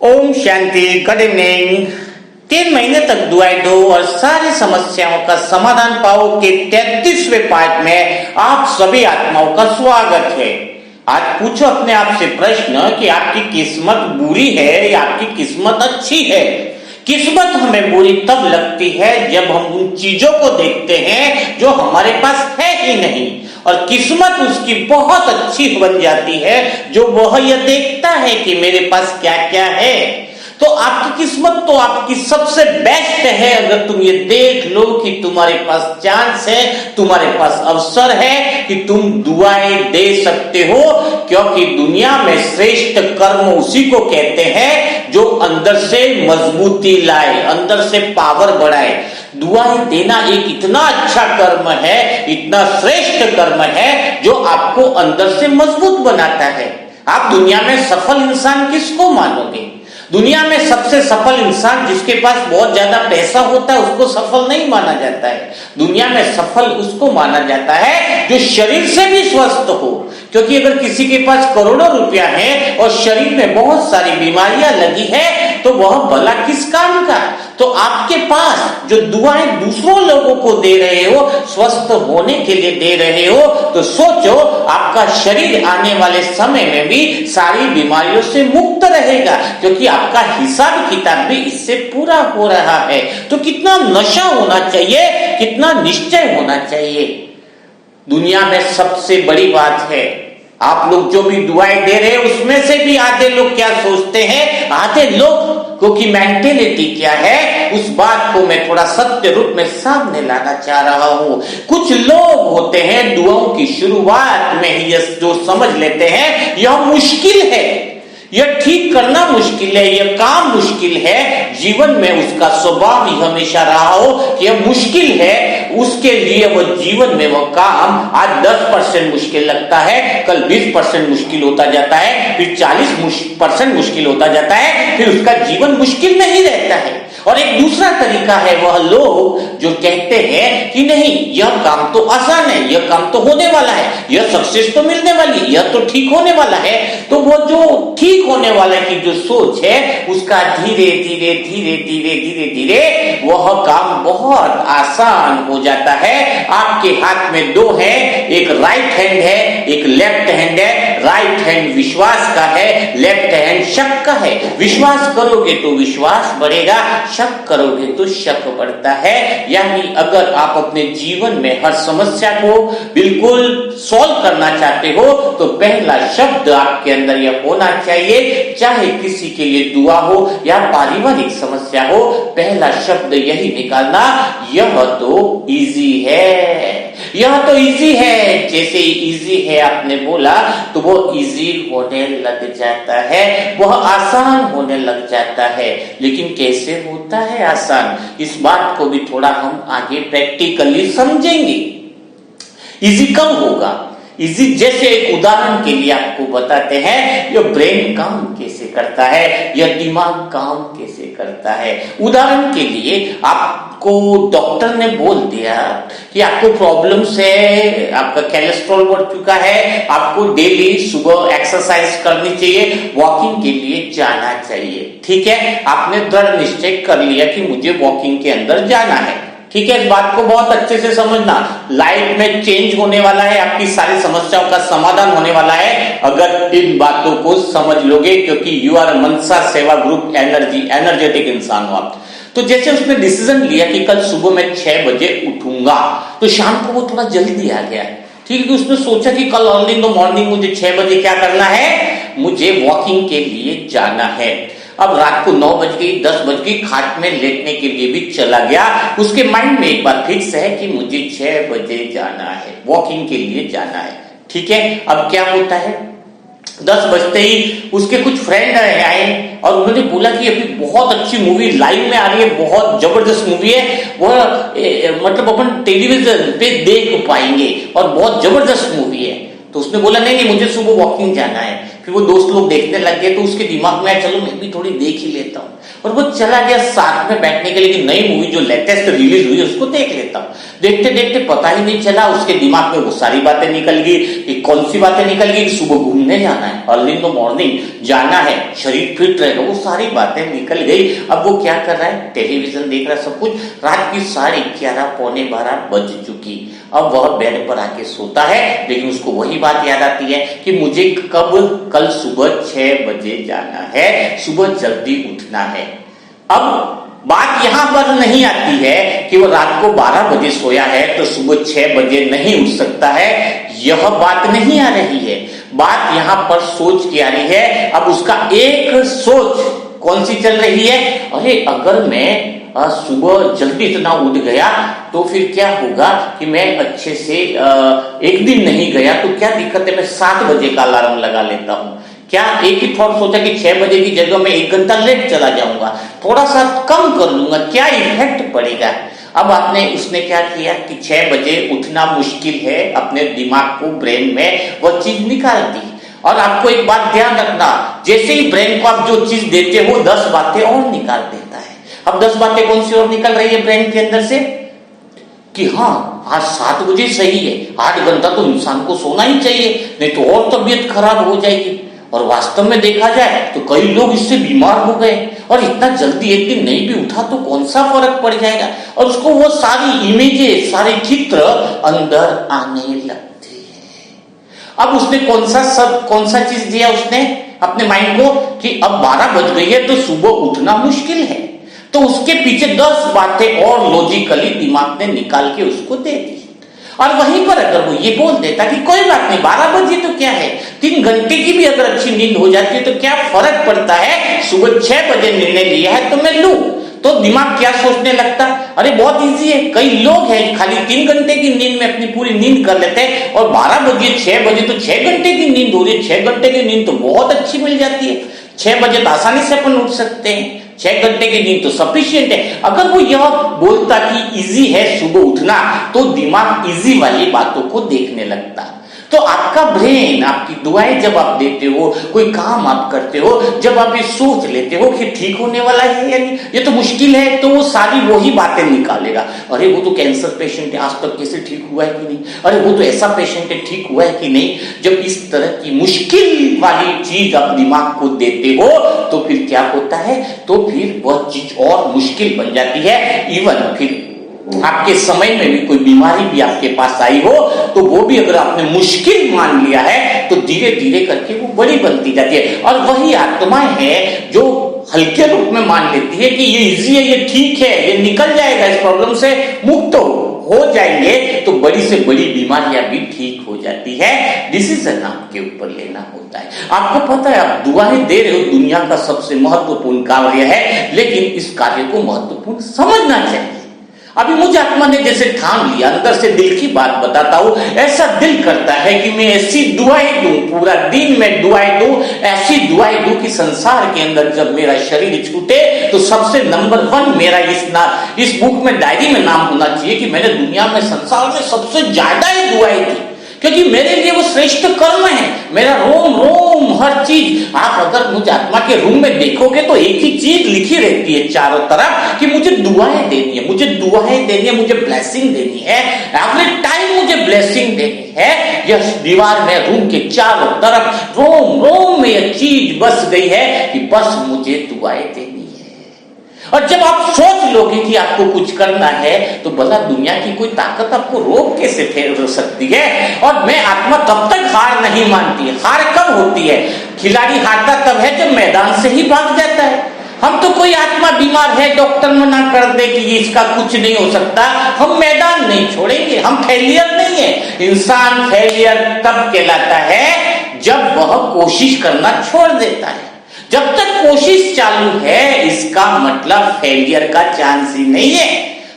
Om Shanti. Good evening. 3 महीने तक दुआएं दो और सारी समस्याओं का समाधान पाओ के 33वें पार्ट में आप सभी आत्माओं का स्वागत है। आज पूछो अपने आप से प्रश्न कि आपकी किस्मत बुरी है या आपकी किस्मत अच्छी है। किस्मत हमें बुरी तब लगती है जब हम उन चीजों को देखते हैं जो हमारे पास है ही नहीं, और किस्मत उसकी बहुत अच्छी बन जाती है जो वह यह देखता है कि मेरे पास क्या क्या है। तो आपकी किस्मत तो आपकी सबसे बेस्ट है अगर तुम ये देख लो कि तुम्हारे पास चांस है, तुम्हारे पास अवसर है कि तुम दुआएं दे सकते हो, क्योंकि दुनिया में श्रेष्ठ कर्म उसी को कहते हैं जो अंदर से मजबूती लाए, अंदर से पावर बढ़ाए। दुआएं देना एक इतना अच्छा कर्म है, इतना श्रेष्ठ कर्म है जो आपको अंदर से मजबूत बनाता है। आप दुनिया में सफल इंसान किसको मानोगे? दुनिया में सबसे सफल इंसान जिसके पास बहुत ज्यादा पैसा होता है उसको सफल नहीं माना जाता है। दुनिया में सफल उसको माना जाता है जो शरीर से भी स्वस्थ हो, क्योंकि अगर किसी के पास करोड़ों रुपया है और शरीर में बहुत सारी बीमारियां लगी है तो वह भला किस काम का। तो आपके पास जो दुआएं दूसरों लोगों को दे रहे हो, स्वस्थ होने के लिए दे रहे हो, तो सोचो आपका शरीर आने वाले समय में भी सारी बीमारियों से मुक्त रहेगा, क्योंकि आपका हिसाब किताब भी इससे पूरा हो रहा है। तो कितना नशा होना चाहिए, कितना निश्चय होना चाहिए। दुनिया में सबसे बड़ी बात है, आप लोग जो भी दुआएं दे रहे हैं उसमें से भी आधे लोग क्या सोचते हैं, आधे लोग की मेंटेलिटी क्या है, उस बात को मैं थोड़ा सत्य रूप में सामने लाना चाह रहा हूं। कुछ लोग होते हैं दुआओं की शुरुआत में ही जो समझ लेते हैं यह मुश्किल है, यह ठीक करना मुश्किल है, यह काम मुश्किल है। जीवन में उसका स्वभाव ही हमेशा रहा हो कि यह मुश्किल है, उसके लिए वह जीवन में वह काम आज 10% मुश्किल लगता है, कल 20% मुश्किल होता जाता है, फिर 40% मुश्किल होता जाता है, फिर उसका जीवन मुश्किल में ही रहता है। और एक दूसरा तरीका है वह लोग जो कहते हैं कि नहीं यह काम तो आसान है, यह काम तो होने वाला है, यह सक्सेस तो मिलने वाली है, यह तो ठीक होने वाला है। तो वो जो ठीक होने वाला की जो सोच है उसका धीरे धीरे धीरे धीरे धीरे धीरे वह काम बहुत आसान हो जाता है। आपके हाथ में दो है, एक राइट हैंड है, एक लेफ्ट हैंड है। राइट हैंड विश्वास का है, लेफ्ट हैंड शक का है। विश्वास करोगे तो विश्वास बढ़ेगा, शक करोगे तो शक बढ़ता है। यानी अगर आप अपने जीवन में हर समस्या को बिल्कुल सॉल्व करना चाहते हो तो पहला शब्द आपके अंदर यह होना चाहिए, चाहे किसी के लिए दुआ हो या पारिवारिक समस्या हो, पहला शब्द यही निकालना, यह तो इजी है, यह तो इजी है। जैसे इजी है आपने बोला तो वो इजी होने लग जाता है, वह आसान होने लग जाता है। लेकिन कैसे होता है आसान, इस बात को भी थोड़ा हम आगे प्रैक्टिकली समझेंगे। इजी कब होगा? इजी जैसे एक उदाहरण के लिए आपको बताते हैं, यह ब्रेन काम कैसे करता है, यह दिमाग काम कैसे करता है। उदाहरण के लिए आपको डॉक्टर ने बोल दिया कि आपको प्रॉब्लम्स है, आपका कोलेस्ट्रॉल बढ़ चुका है, आपको डेली सुबह एक्सरसाइज करनी चाहिए, वॉकिंग के लिए जाना चाहिए। ठीक है, आपने दृढ़ निश्चय कर लिया कि मुझे वॉकिंग के अंदर जाना है। ठीक है, इस बात को बहुत अच्छे से समझना, लाइफ में चेंज होने वाला है, आपकी सारी समस्याओं का समाधान होने वाला है अगर इन बातों को समझ लोगे, क्योंकि यू आर मनसा सेवा ग्रुप एनर्जेटिक इंसान हो आप। तो जैसे उसने डिसीजन लिया कि कल सुबह मैं 6 बजे उठूंगा, तो शाम को वो थोड़ा जल्दी आ गया। ठीक है, कि उसने सोचा कि कल अर्ली इन द मॉर्निंग मुझे 6 बजे क्या करना है, मुझे वॉकिंग के लिए जाना है। अब रात को 9 बज गई, 10 बज गई, खाट में लेटने के लिए भी चला गया। उसके माइंड में एक बार फिक्स है कि मुझे 6 बजे जाना है, वॉकिंग के लिए जाना है। ठीक है, अब क्या होता है, 10 बजते ही उसके कुछ फ्रेंड आए और उन्होंने बोला कि अभी बहुत अच्छी मूवी लाइव में आ रही है, बहुत जबरदस्त मूवी है, वह मतलब अपन टेलीविजन पे देख पाएंगे और बहुत जबरदस्त मूवी है। तो उसने बोला नहीं नहीं मुझे सुबह वॉकिंग जाना है। फिर वो दोस्त लोग देखने लग गए तो उसके दिमाग में आया चलो मैं भी थोड़ी देख ही लेता हूँ, और वो चला गया साथ में बैठने के लिए कि नई मूवी जो लेटेस्ट रिलीज हुई है उसको देख लेता हूँ। देखते देखते पता ही नहीं चला उसके दिमाग में वो सारी बातें निकल गई कि कौन सी बातें निकल गई, सुबह घूमने जाना है, अर्ली इन द मॉर्निंग जाना है, शरीर फिट रहेगा, वो सारी बातें निकल गई। अब वो क्या कर रहा है, टेलीविजन देख रहा है, सब कुछ। रात की 11:30 पौने 12 बज चुकी। अब वह बेड पर आके सोता है, लेकिन उसको वही बात याद आती है कि मुझे कल सुबह 6 बजे जाना है, सुबह जल्दी उठना है। अब बात यहां पर नहीं आती है कि वो रात को 12 बजे सोया है तो सुबह 6 बजे नहीं उठ सकता है, यह बात नहीं आ रही है। बात यहां पर सोच की आ रही है। अब उसका एक सोच कौन सी चल रही है, अरे अगर मैं सुबह जल्दी इतना उठ गया तो फिर क्या होगा कि मैं अच्छे से एक दिन नहीं गया तो क्या दिक्कत है, मैं 7 बजे का अलार्म लगा लेता हूं। क्या एक ही थॉट सोचा कि 6 बजे की जगह में 1 घंटा लेट चला जाऊंगा, थोड़ा सा कम कर लूंगा, क्या इफेक्ट पड़ेगा। अब उसने क्या किया कि 6 बजे उठना मुश्किल है, अपने दिमाग को, ब्रेन में वह चीज निकाल दी। और आपको एक बात ध्यान रखना, जैसे ही ब्रेन को आप जो चीज देते हो 10 बातें और निकाल देता है। अब 10 बातें कौन सी और निकल रही है ब्रेन के अंदर से कि हाँ आज 7 बजे सही है, 8 घंटा तो इंसान को सोना ही चाहिए, नहीं तो और तबीयत खराब हो जाएगी। और वास्तव में देखा जाए तो कई लोग इससे बीमार हो गए, और इतना जल्दी एक दिन नहीं भी उठा तो कौन सा फर्क पड़ जाएगा। और उसको वो सारी इमेजेस, सारे चित्र अंदर आने लगते हैं। अब उसने कौन सा चीज दिया उसने अपने माइंड को कि अब 12 बज गई है तो सुबह उठना मुश्किल है, तो उसके पीछे 10 बातें और लॉजिकली दिमाग ने निकाल के उसको दे दी। और वहीं पर अगर वो ये बोल देता कि कोई बात नहीं 12 बजे तो क्या है, 3 घंटे की भी अगर अच्छी नींद हो जाती है तो क्या फर्क पड़ता है, सुबह 6 बजे निर्णय लिया है तो मैं लूं, तो दिमाग क्या सोचने लगता, अरे बहुत इजी है, कई लोग हैं खाली 3 घंटे की नींद में अपनी पूरी नींद कर लेते हैं, और 12 बजे 6 बजे तो 6 घंटे की नींद हो रही है, 6 घंटे की नींद तो बहुत अच्छी मिल जाती है, 6 बजे तो आसानी से अपन उठ सकते हैं, 6 घंटे की नींद तो सफिशिएंट है। अगर वो यह बोलता कि इजी है सुबह उठना, तो दिमाग इजी वाली बातों को देखने लगता। तो आपका ब्रेन, आपकी दुआएं जब आप देते हो, कोई काम आप करते हो, जब आप ये सोच लेते हो कि ठीक होने वाला है या नहीं, ये तो मुश्किल है, तो वो सारी वही बातें निकालेगा। अरे वो तो कैंसर पेशेंट है, आज तक कैसे ठीक हुआ है कि नहीं, अरे वो तो ऐसा पेशेंट है, ठीक हुआ है कि नहीं। जब इस तरह की मुश्किल वाली चीज आप दिमाग को देते हो तो फिर क्या होता है, तो फिर वह चीज और मुश्किल बन जाती है। इवन फिर आपके समय में भी कोई बीमारी भी आपके पास आई हो तो वो भी अगर आपने मुश्किल मान लिया है तो धीरे धीरे करके वो बड़ी बनती जाती है। और वही आत्माएं हैं जो हल्के रूप में मान लेती है कि ये इजी है, ये ठीक है, ये निकल जाएगा, इस प्रॉब्लम से मुक्त हो जाएंगे, तो बड़ी से बड़ी बीमारियां भी ठीक हो जाती है। डिसीजन आपके ऊपर लेना होता है। आपको पता है आप दुआएं दे रहे हो, दुनिया का सबसे महत्वपूर्ण कार्य है, लेकिन इस कार्य को महत्वपूर्ण समझना चाहिए। अभी मुझे आत्मा ने जैसे ठान लिया, अंदर से दिल की बात बताता हूं, ऐसा दिल करता है कि मैं ऐसी दुआएं दूं, पूरा दिन में दुआएं दूं, ऐसी दुआएं दूं कि संसार के अंदर जब मेरा शरीर छूटे तो सबसे नंबर 1 मेरा इस बुक में, डायरी में नाम होना चाहिए कि मैंने दुनिया में, संसार में सबसे ज्यादा ही दुआएं दी, क्योंकि मेरे लिए वो श्रेष्ठ कर्म है। मेरा रोम रोम, हर चीज, आप अगर मुझे आत्मा के रूम में देखोगे तो एक ही चीज लिखी रहती है चारों तरफ कि मुझे दुआएं देनी है, मुझे दुआएं देनी है, मुझे ब्लेसिंग देनी है, एवरी टाइम मुझे ब्लेसिंग देनी है। यह दीवार में, रूम के चारों तरफ रोम रोम में यह चीज बस गई है कि बस मुझे दुआएं देनी है। और जब आप सोच लोगे कि आपको कुछ करना है तो भला दुनिया की कोई ताकत आपको रोक कैसे फेर सकती है। और मैं आत्मा तब तक हार नहीं मानती है। हार कब होती है, खिलाड़ी हारता तब है जब मैदान से ही भाग जाता है। हम तो कोई आत्मा बीमार है, डॉक्टर मना कर दे कि इसका कुछ नहीं हो सकता, हम मैदान नहीं छोड़ेंगे, हम फेलियर नहीं है। इंसान फेलियर तब कहलाता है जब वह कोशिश करना छोड़ देता है। जब तक कोशिश चालू है इसका मतलब फेलियर का चांस ही नहीं है।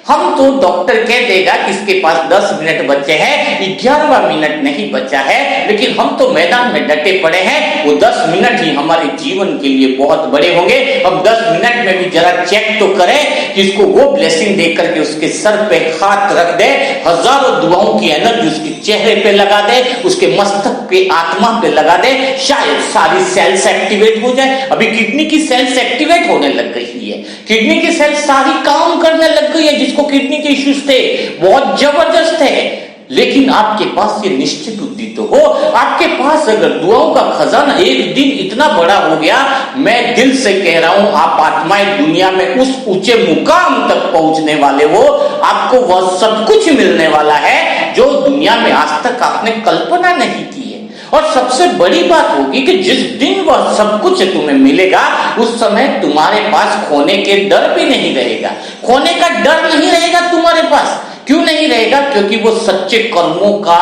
हम तो डॉक्टर कह देगा कि इसके पास 10 मिनट बचे हैं, 11वां मिनट नहीं बचा है, लेकिन हम तो मैदान में डटे पड़े हैं। वो 10 मिनट ही हमारे जीवन के लिए बहुत बड़े होंगे। हम 10 मिनट में भी जरा चेक तो करे कि इसको वो ब्लेसिंग देकर के उसके सर पे हाथ रख दे, हजारों दुआओं की एनर्जी उसके चेहरे पे लगा दे, उसके मस्तक पे, आत्मा पे लगा दे, शायद सारी सेल्स एक्टिवेट हो जाए। अभी किडनी की सेल्स एक्टिवेट होने लग गई है, किडनी की सेल्स सारी काम करने लग गई है। जिसको किडनी के इश्यूज थे, बहुत जबरदस्त है, लेकिन आपके पास ये निश्चित बुद्धि तो हो, आपके पास अगर दुआओं का खजाना एक दिन इतना बड़ा हो गया, मैं दिल से कह रहा हूं, आप आत्माएं दुनिया में उस ऊंचे मुकाम तक पहुंचने वाले हो। आपको वह सब कुछ मिलने वाला है जो दुनिया में आज तक आपने कल्पना नहीं की है। और सबसे बड़ी बात होगी कि जिस दिन वह सब कुछ तुम्हें मिलेगा, उस समय तुम्हारे पास खोने के डर भी नहीं रहेगा। खोने का डर नहीं रहेगा तुम्हारे पास। क्यों नहीं रहेगा? क्योंकि वो सच्चे कर्मों का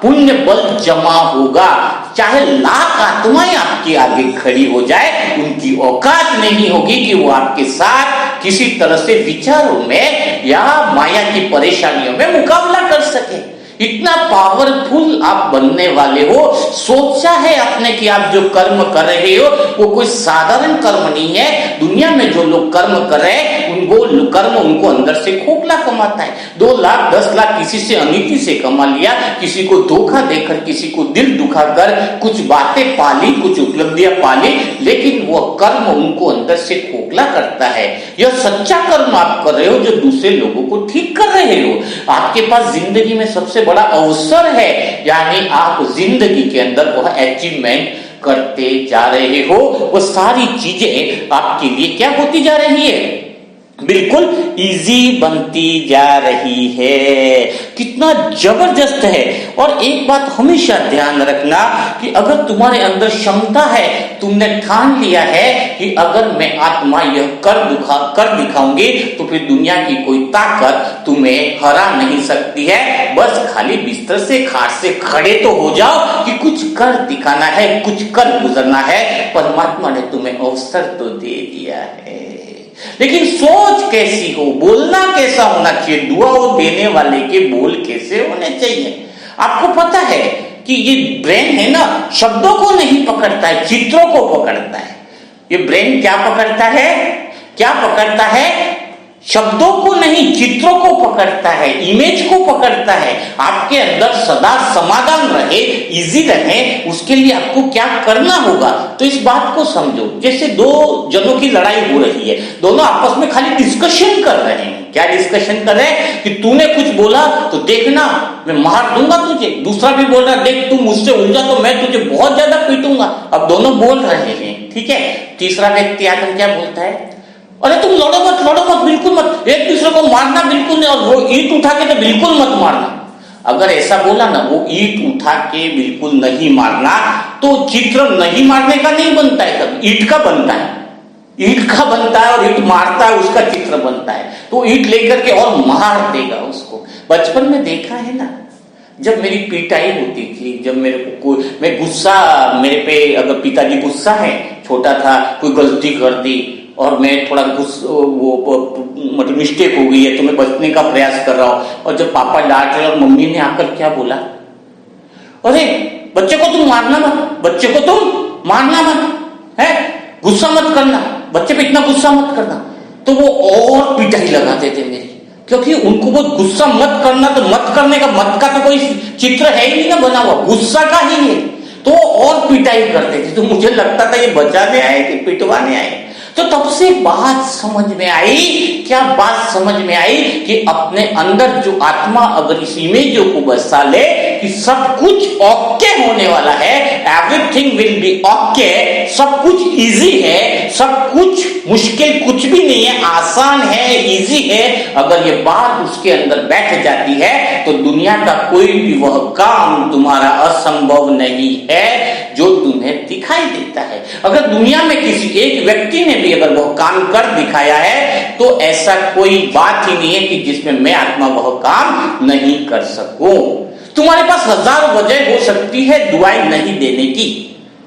पुण्य बल जमा होगा। चाहे लाख आत्माएं आपके आगे खड़ी हो जाए, उनकी औकात नहीं होगी कि वो आपके साथ किसी तरह से विचारों में या माया की परेशानियों में मुकाबला कर सके। इतना पावरफुल आप बनने वाले हो। सोचा है आपने कि आप जो कर्म कर रहे हो वो कोई साधारण कर्म नहीं है। दुनिया में जो लोग कर्म कर रहे हैं, वो कर्म उनको अंदर से खोखला कमाता है। 2 लाख 10 लाख किसी से अनीति से कमा लिया, किसी को धोखा देकर, किसी को दिल दुखाकर कुछ बातें पाली, कुछ उपलब्धियां पाली, लेकिन वो कर्म उनको अंदर से खोखला करता है। यह सच्चा कर्म आप कर रहे हो जो दूसरे लोगों को ठीक कर रहे हो। आपके पास जिंदगी में सबसे बड़ा अवसर है, यानी आप जिंदगी के अंदर वह अचीवमेंट करते जा रहे हो। वो सारी चीजें आपके लिए क्या होती जा रही है? बिल्कुल इजी बनती जा रही है। कितना जबरदस्त है। और एक बात हमेशा ध्यान रखना कि अगर तुम्हारे अंदर क्षमता है, तुमने ठान लिया है कि अगर मैं आत्मा यह कर दिखाऊंगी, तो फिर दुनिया की कोई ताकत तुम्हें हरा नहीं सकती है। बस खाली बिस्तर से, खाट से खड़े तो हो जाओ कि कुछ कर दिखाना है, कुछ कर गुजरना है। परमात्मा ने तुम्हें अवसर तो दे दिया है, लेकिन सोच कैसी हो, बोलना कैसा होना चाहिए, दुआओं देने वाले के बोल कैसे होने चाहिए। आपको पता है कि ये ब्रेन है ना, शब्दों को नहीं पकड़ता है, चित्रों को पकड़ता है। ये ब्रेन क्या पकड़ता है? क्या पकड़ता है? शब्दों को नहीं, चित्रों को पकड़ता है, इमेज को पकड़ता है। आपके अंदर सदा समाधान रहे, इजी रहे, उसके लिए आपको क्या करना होगा। तो इस बात को समझो। जैसे 2 जनों की लड़ाई हो रही है, दोनों आपस में खाली डिस्कशन कर रहे हैं। क्या डिस्कशन कर रहे हैं? कि तूने कुछ बोला तो देखना मैं मार दूंगा तुझे। दूसरा भी बोल रहा, देख तू मुझसे उलझा तो मैं तुझे बहुत ज्यादा पीटूंगा। अब दोनों बोल रहे हैं, ठीक है। तीसरा व्यक्ति आकर क्या बोलता है? अरे तुम लड़ो मत, बिल्कुल मत, एक दूसरे को मारना बिल्कुल नहीं, और वो ईंट उठा के तो बिल्कुल मत मारना। अगर ऐसा बोला ना, वो ईंट उठा के बिल्कुल नहीं मारना, तो चित्र नहीं मारने का नहीं बनता है, कभी ईंट का बनता है। ईंट का बनता है और ईंट मारता है, उसका चित्र बनता है। तो ईंट लेकर के और मार देगा उसको। बचपन में देखा है ना, जब मेरी पिटाई होती थी, जब मेरे को मैं गुस्सा, मेरे पे अगर पिताजी गुस्सा है, छोटा था, कोई गलती कर दी और मैं थोड़ा मतलब मिस्टेक हो गई है, तो मैं बचने का प्रयास कर रहा हूं, और जब पापा डांट रहे और मम्मी ने आकर क्या बोला, अरे बच्चे को तुम मारना मत, बच्चे को तुम मारना मत, है गुस्सा मत करना, बच्चे पे इतना गुस्सा मत करना। तो वो और पिटाई लगाते थे मेरी, क्योंकि उनको वो गुस्सा मत करना, तो मत करने का, मत का तो कोई चित्र है ही नहीं ना बना हुआ, गुस्सा का ही है। तो और पिटाई करते थे। तो मुझे लगता था ये बचाने आए कि पिटवाने आए। तो तब से बात समझ में आई, क्या बात समझ में आई कि अपने अंदर जो आत्मा अगर इस इमेजों को बसा ले कि सब कुछ ओके होने वाला है, एवरीथिंग विल बी ओके, सब कुछ इजी है, सब कुछ मुश्किल कुछ भी नहीं है, आसान है, इजी है। अगर ये बात उसके अंदर बैठ जाती है तो दुनिया का कोई भी वह काम तुम्हारा असंभव नहीं है जो तुम्हें दिखाई देता है। अगर दुनिया में किसी एक व्यक्ति ने भी अगर वह काम कर दिखाया है, तो ऐसा कोई बात ही नहीं है कि जिसमें मैं आत्मा वह काम नहीं कर सकूं। तुम्हारे पास 1000 वजह हो सकती है दुआएं नहीं देने की,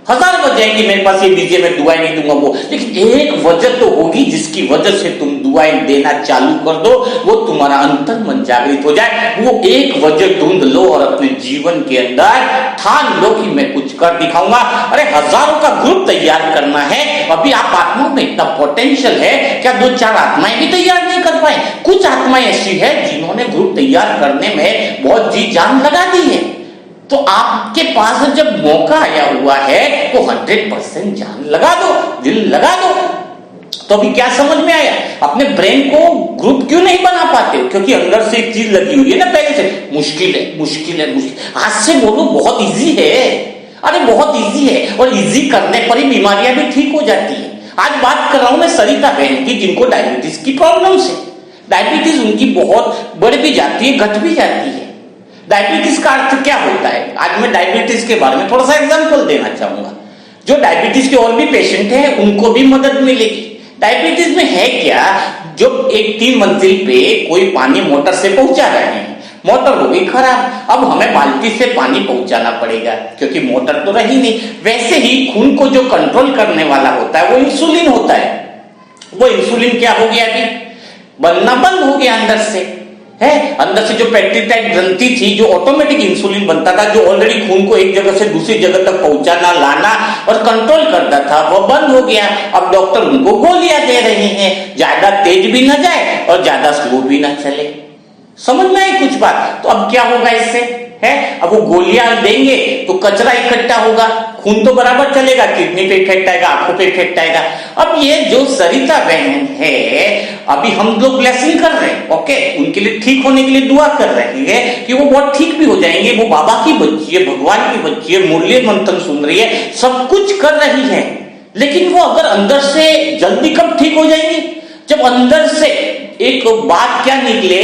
1000 वजह कि मेरे पास ये दीजिए मैं दुआएं नहीं दूंगा वो, लेकिन एक वजह तो होगी जिसकी वजह से तुम दुआएं देना चालू कर दो, वो तुम्हारा अंतर मन जागृत हो जाए। वो एक वजह ढूंढ लो और अपने जीवन के अंदर ठान लो कि मैं कुछ कर दिखाऊंगा। अरे हजारों का ग्रुप तैयार करना है, अभी आप आत्माओं में इतना पोटेंशियल है, क्या 2-4 आत्माएं भी तैयार नहीं कर पाए? कुछ आत्माएं ऐसी है जिन्होंने ग्रुप तैयार करने में बहुत जी जान लगा दी है। तो आपके पास जब मौका आया हुआ है तो 100% जान लगा दो, दिल लगा दो। तो अभी क्या समझ में आया? अपने ब्रेन को ग्रुप क्यों नहीं बना पाते हो? क्योंकि अंदर से एक चीज लगी हुई है ना पहले से, मुश्किल है, मुश्किल है, मुश्किल। आज से बोलो बहुत इजी है, अरे बहुत इजी है, और इजी करने पर ही बीमारियां भी ठीक हो जाती है। आज बात कर रहा हूं मैं सरिता बहन की, जिनको डायबिटीज की प्रॉब्लम है। डायबिटीज उनकी बहुत बढ़ भी जाती है, घट भी जाती है। डायबिटीज का अर्थ क्या होता है? आज मैं डायबिटीज के बारे में थोड़ा सा एग्जांपल देना चाहूंगा। जो डायबिटीज के और भी पेशेंट हैं उनको भी मदद मिलेगी। डायबिटीज में है क्या, जो एक 3 मंजिल पे कोई पानी मोटर से पहुंचा रहे हैं, मोटर हो गई खराब, अब हमें बाल्टी से पानी पहुंचाना पड़ेगा क्योंकि मोटर तो रही नहीं। वैसे ही खून को जो कंट्रोल करने वाला होता है वो इंसुलिन होता है। वो इंसुलिन क्या हो गया, अभी बनना बंद हो गया अंदर से, है अंदर से जो पेप्टिडाइड ग्रंथि थी, जो ऑटोमेटिक इंसुलिन बनता था, जो ऑलरेडी खून को एक जगह से दूसरी जगह तक पहुंचाना, लाना और कंट्रोल करता था, वो बंद हो गया। अब डॉक्टर उनको गोलियां दे रहे हैं, ज्यादा तेज भी ना जाए और ज्यादा स्लो भी ना चले। समझ में आई कुछ बात? तो अब क्या होगा इससे, है अब वो गोलियां देंगे तो कचरा इकट्ठा होगा, खून तो बराबर चलेगा, किडनी पे इफेक्ट आएगा, आंखों पे इफेक्ट आएगा। अब ये जो सरिता बहन है, अभी हम लोग ब्लेसिंग कर रहे हैं, ओके, उनके लिए ठीक होने के लिए दुआ कर रहे हैं कि वो बहुत ठीक भी हो जाएंगे। वो बाबा की बच्ची है, भगवान की बच्ची है, मुरली मंथन सुन रही है, सब कुछ कर रही है, लेकिन वो अगर अंदर से जल्दी कब ठीक हो जाएंगी? जब अंदर से एक बात क्या निकले,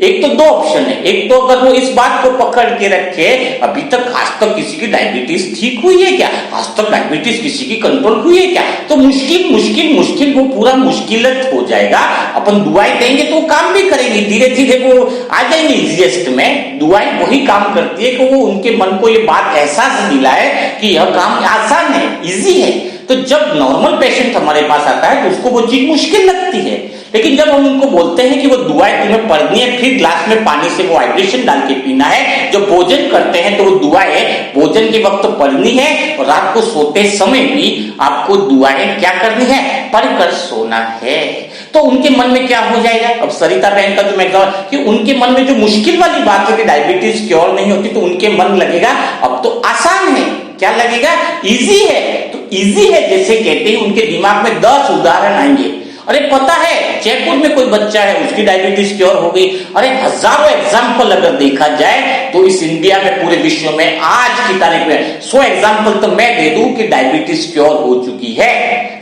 एक तो 2 ऑप्शन है। एक तो अगर वो इस बात को पकड़ के रखे, अभी तक आज तक किसी की डायबिटीज ठीक हुई है क्या, आज तक डायबिटीज किसी की कंट्रोल हुई है क्या, तो मुश्किल मुश्किल मुश्किल वो पूरा मुश्किलत हो जाएगा। अपन दुआएं देंगे तो वो काम भी करेंगे, धीरे धीरे वो आ जाएंगे इजीएस्ट में। दुआएं वही काम करती है कि वो उनके मन को ये बात एहसास दिलाए कि यह काम आसान है, इजी है। तो जब नॉर्मल पेशेंट हमारे पास आता है तो उसको वो चीज मुश्किल लगती है, लेकिन जब हम उनको बोलते हैं कि वो दुआएं तुम्हें पढ़नी है, फिर ग्लास में पानी से वो हाइड्रेशन डाल के पीना है, जब भोजन करते हैं तो वो दुआएं भोजन के वक्त पढ़नी है, और रात को सोते समय भी आपको दुआएं क्या करनी है, पढ़कर सोना है, तो उनके मन में क्या हो जाएगा। अब सरिता बहन का जो मैं कहा कि उनके मन में जो मुश्किल वाली बात है कि डायबिटीज क्योर नहीं होती, तो उनके मन लगेगा अब तो आसान है। क्या लगेगा? इजी है। तो इजी है जैसे कहते हैं, उनके दिमाग में 10 उदाहरण आएंगे। अरे पता है जयपुर में कोई बच्चा है उसकी डायबिटीज क्योर हो गई। अरे हजारों एग्जाम्पल अगर देखा जाए तो इस इंडिया में, पूरे विश्व में आज की तारीख में 100 एग्जाम्पल तो मैं दे दूं कि डायबिटीज क्योर हो चुकी है,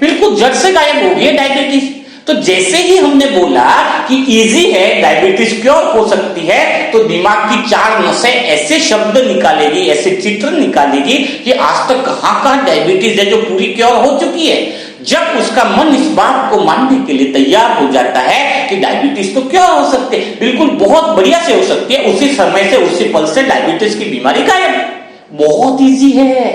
बिल्कुल जड़ से गायब हो गई है डायबिटीज। तो जैसे ही हमने बोला कि इजी है, डायबिटीज क्योर हो सकती है, तो दिमाग की 4 नसें ऐसे शब्द निकालेगी, ऐसे चित्र निकालेगी कि आज तक कहां डायबिटीज है जो पूरी क्योर हो चुकी है। जब उसका मन इस बात को मानने के लिए तैयार हो जाता है कि डायबिटीज तो क्या हो सकती है, बिल्कुल बहुत बढ़िया से हो सकती है, उसी समय से उसी पल से डायबिटीज की बीमारी गायब। बहुत इजी है,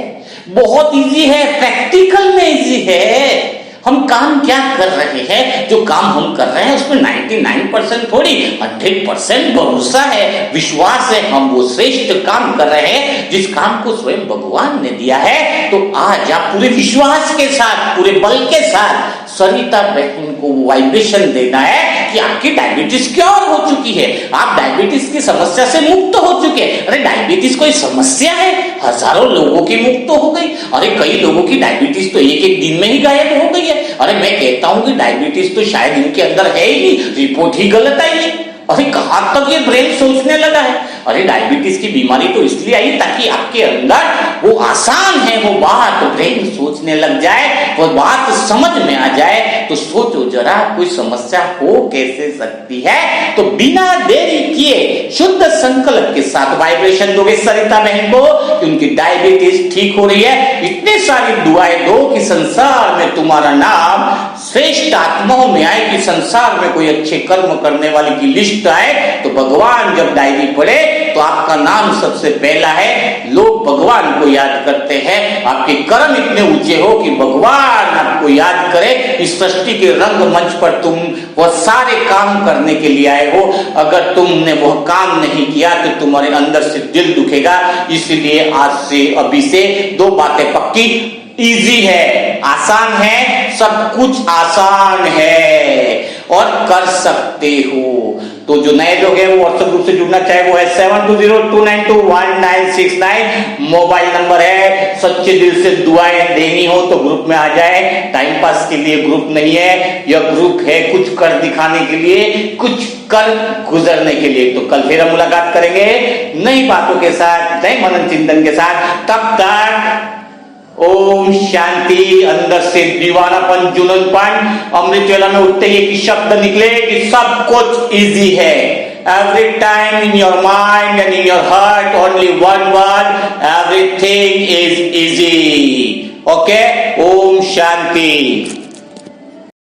बहुत इजी है, प्रैक्टिकल में इजी है। हम काम क्या कर रहे हैं, जो काम हम कर रहे हैं उसमें 99% थोड़ी 100% भरोसा है, विश्वास है। हम वो श्रेष्ठ काम कर रहे हैं जिस काम को स्वयं भगवान ने दिया है। तो आज आप पूरे विश्वास के साथ, पूरे बल के साथ सरिता बहन को वाइब्रेशन देना है कि आपकी डायबिटीज क्योर हो चुकी है, आप डायबिटीज की समस्या से मुक्त हो चुके हैं। अरे डायबिटीज कोई समस्या है, हजारों लोगों की मुक्त हो गई। अरे कई लोगों की डायबिटीज तो एक दिन में ही गायब हो गई है। अरे मैं कहता हूं कि डायबिटीज तो शायद इनके अंदर है ही नहीं, रिपोर्ट ही गलत आई है। अरे कहां तक ये ब्रेन सोचने लगा है। अरे डायबिटीज की बीमारी तो इसलिए आई ताकि आपके अंदर वो आसान है, वो बात ब्रेन सोचने लग जाए, वो बात समझ में आ जाए। तो सोचो जरा, कोई समस्या हो कैसे सकती है। तो बिना देरी किए शुद्ध संकल्प के साथ वाइब्रेशन दोगे सरिता बहन को कि उनकी डायबिटीज ठीक हो रही है। इतनी सारी दुआएं दो कि संसार में तुम्हारा नाम श्रेष्ठ आत्माओं में आए कि संसार में कोई अच्छे कर्म करने वाले की लिस्ट आए, तो भगवान जब डायरी पढ़े तो आपका नाम सबसे पहला है। लोग भगवान को याद करते हैं, आपके कर्म इतने ऊंचे हो कि भगवान आपको याद करे। इस सृष्टि के रंगमंच पर तुम वह सारे काम करने के लिए आए हो, अगर तुमने वह काम नहीं किया तो तुम्हारे अंदर से दिल दुखेगा। इसलिए आज से अभी से दो बातें पक्की, इजी है, आसान है, सब कुछ आसान है और कर सकते हो। तो जो नए लोग हैं वो व्हाट्सएप ग्रुप से जुड़ना चाहे वो है 7202921969 मोबाइल नंबर है। सच्चे दिल से दुआएं देनी हो तो ग्रुप में आ जाए। टाइम पास के लिए ग्रुप नहीं है, यह ग्रुप है कुछ कर दिखाने के लिए, कुछ कर गुजरने के लिए। तो कल फिर हम मुलाकात करेंगे नई बातों के साथ, नए मनन चिंतन के साथ। तब तक ओम शांति। अंदर से दीवानापन, जुनूनपन, अमृत वेला में उठते ही एक शब्द निकले कि सब कुछ इजी है। Every time in your mind and in your heart only one word, everything is easy. Okay, ओम शांति।